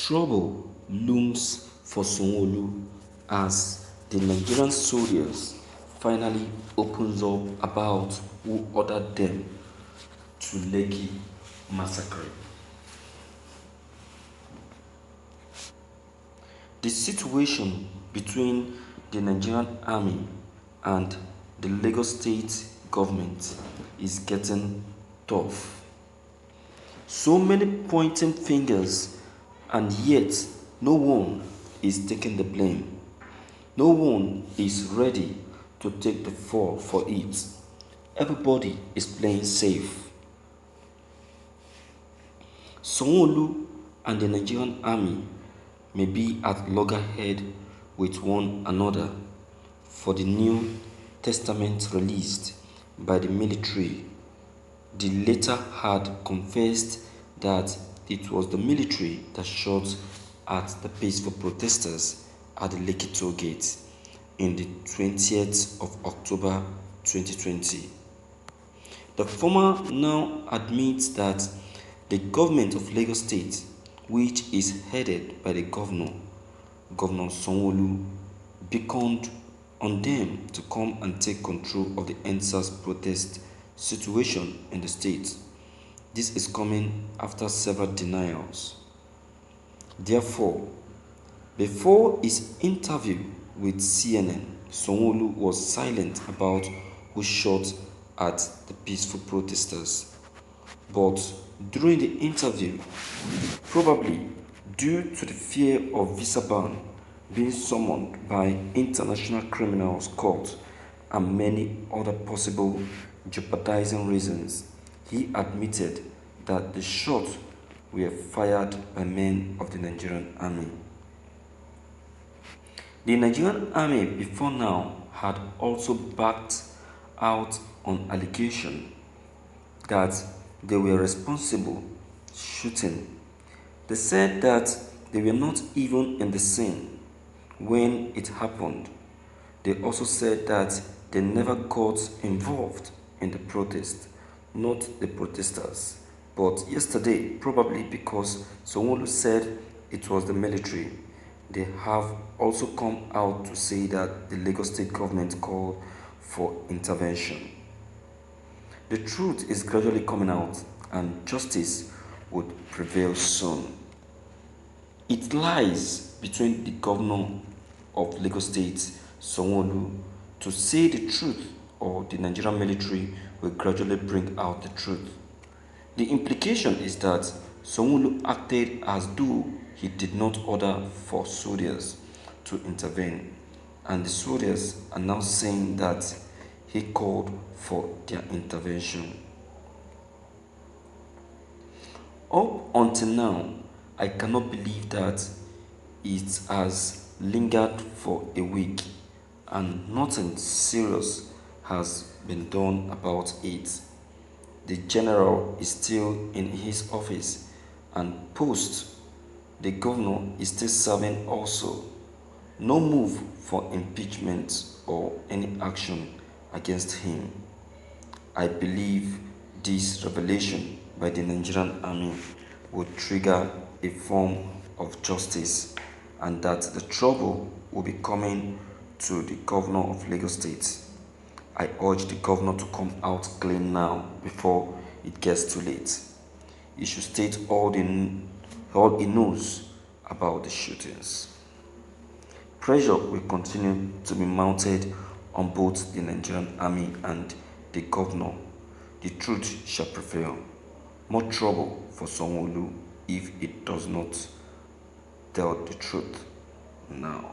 Trouble looms for Sanwo-Olu as the Nigerian soldiers finally opens up about who ordered them to Lekki massacre. The situation between the Nigerian army and the Lagos state government is getting tough. So many pointing fingers, and yet no one is taking the blame. No one is ready to take the fall for it. Everybody is playing safe. Sanwo-Olu and the Nigerian army may be at loggerhead with one another for the New Testament released by the military. The latter had confessed that it was the military that shot at the peaceful protesters at the Lekki toll gate in the 20th of October 2020. The former now admits that the government of Lagos State, which is headed by the Governor Sanwo-Olu, beckoned on them to come and take control of the EndSARS protest situation in the state. This is coming after several denials. Therefore, before his interview with CNN, Sanwo-Olu was silent about who shot at the peaceful protesters. But during the interview, probably due to the fear of visa ban being summoned by International Criminals Court and many other possible jeopardizing reasons, he admitted that the shots were fired by men of the Nigerian army. The Nigerian army before now had also backed out on allegation that they were responsible shooting. They said that they were not even in the scene when it happened. They also said that they never got involved in the protest, not the protesters. But yesterday, probably because Sanwo-Olu said it was the military, they have also come out to say that the Lagos state government called for intervention. The truth is gradually coming out and justice would prevail soon. It lies between the governor of Lagos State, Sanwo-Olu, to say the truth, or the Nigerian military will gradually bring out the truth. The implication is that Sanwo-Olu acted as though he did not order for soldiers to intervene, and the soldiers are now saying that he called for their intervention. Up until now, I cannot believe that it has lingered for a week and nothing serious has been done about it. The general is still in his office and post. The governor is still serving also. No move for impeachment or any action against him. I believe this revelation by the Nigerian army would trigger a form of justice and that the trouble will be coming to the governor of Lagos State. I urge the governor to come out clean now before it gets too late. He should state all he knows about the shootings. Pressure will continue to be mounted on both the Nigerian army and the governor. The truth shall prevail. More trouble for Sanwo-Olu if it does not tell the truth now.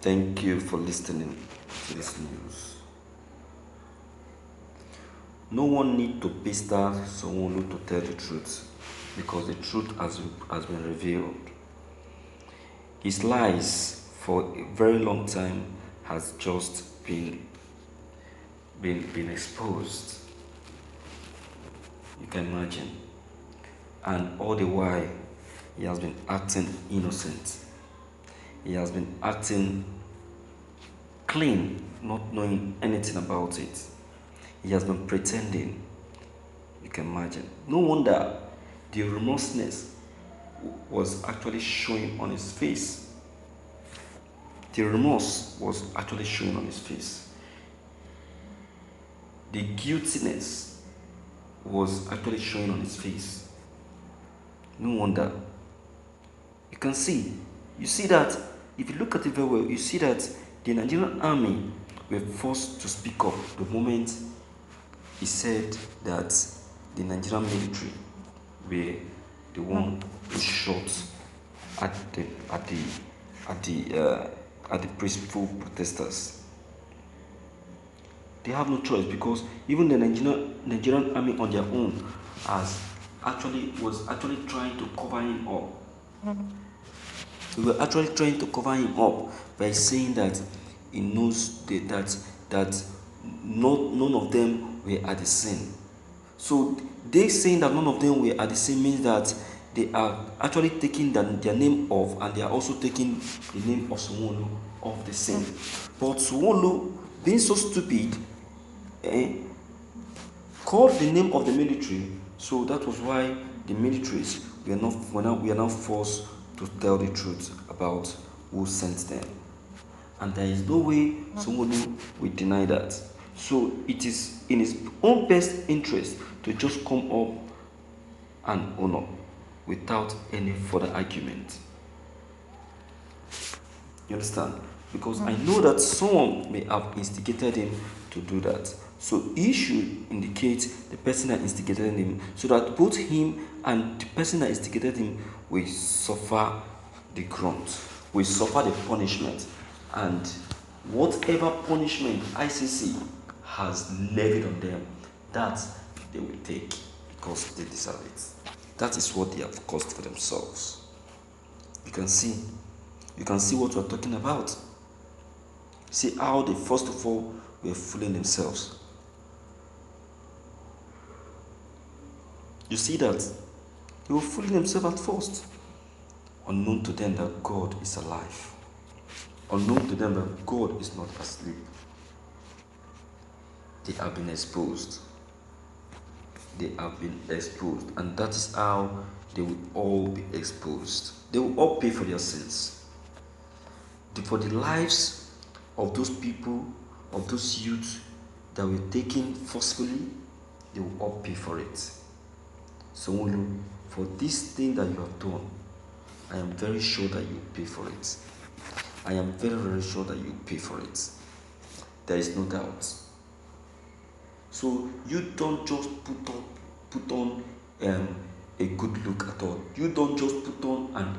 Thank you for listening to this news. No one need to pester Sanwo-Olu to tell the truth because the truth has been revealed. His lies for a very long time has just been exposed. You can imagine. And all the while, he has been acting innocent. He has been acting clean, not knowing anything about it. He has been pretending. You can imagine. No wonder The remorselessness was actually showing on his face. The remorse was actually showing on his face. The guiltiness was actually showing on his face. No wonder. You see that, if you look at it very well, you see that the Nigerian army were forced to speak up the moment he said that the Nigerian military were the one who shot at the peaceful protesters. They have no choice, because even the Nigerian army on their own was actually trying to cover him up. We were actually trying to cover him up by saying that he knows that none of them were at the scene. So they saying that none of them were at the scene means that they are actually taking their name off, and they are also taking the name of Sanwo-Olu off the scene. But Sanwo-Olu, being so stupid, called the name of the military. So that was why the militaries were now forced to tell the truth about who sent them. And there is no way Sanwo-Olu will deny that. So it is in his own best interest to just come up and own up without any further argument. You understand? Because I know that someone may have instigated him to do that. So he should indicate the person that instigated him, so that both him and the person that instigated him will suffer the grunt, will suffer the punishment, and whatever punishment ICC has levied on them, that they will take, because they deserve it. That is what they have caused for themselves. You can see what we're talking about. See how they first of all were fooling themselves. You see that they were fooling themselves at first, unknown to them that God is alive, unknown to them that God is not asleep. They have been exposed. And that is how they will all be exposed. They will all pay for their sins. For the lives of those people, of those youths that were taken forcefully, they will all pay for it. So, for this thing that you have done, I am very sure that you pay for it. I am very, very sure that you pay for it. There is no doubt. So you don't just put on a good look at all. You don't just put on an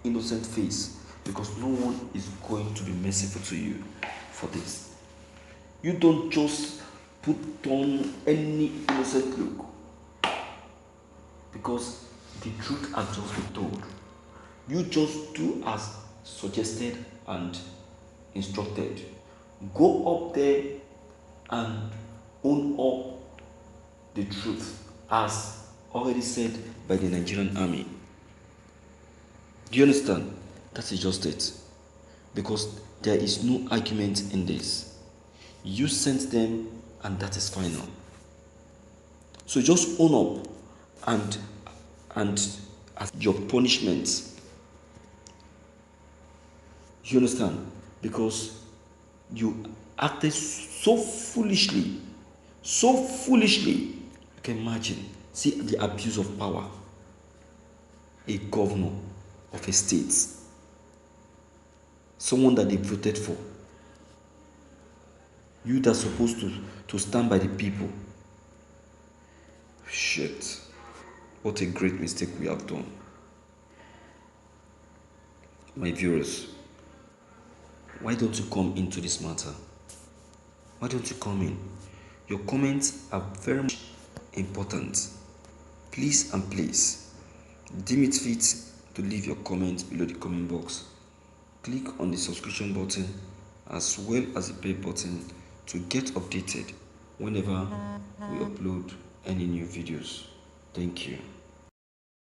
innocent face, because no one is going to be merciful to you for this. You don't just put on any innocent look, because the truth has just been told. You just do as suggested and instructed. Go up there and own up the truth, as already said by the Nigerian army. Do you understand? That is just it. Because there is no argument in this. You sent them, and that is final. So just own up and as your punishment. You understand? Because you acted so foolishly. You can imagine. See the abuse of power. A governor of a state, someone that they voted for, you that's supposed to stand by the people. Shit, what a great mistake we have done. My viewers, why don't you come into this matter? Why don't you come in? Your comments are very much important. Please and please, deem it fit to leave your comments below the comment box. Click on the subscription button as well as the bell button to get updated whenever we upload any new videos. Thank you.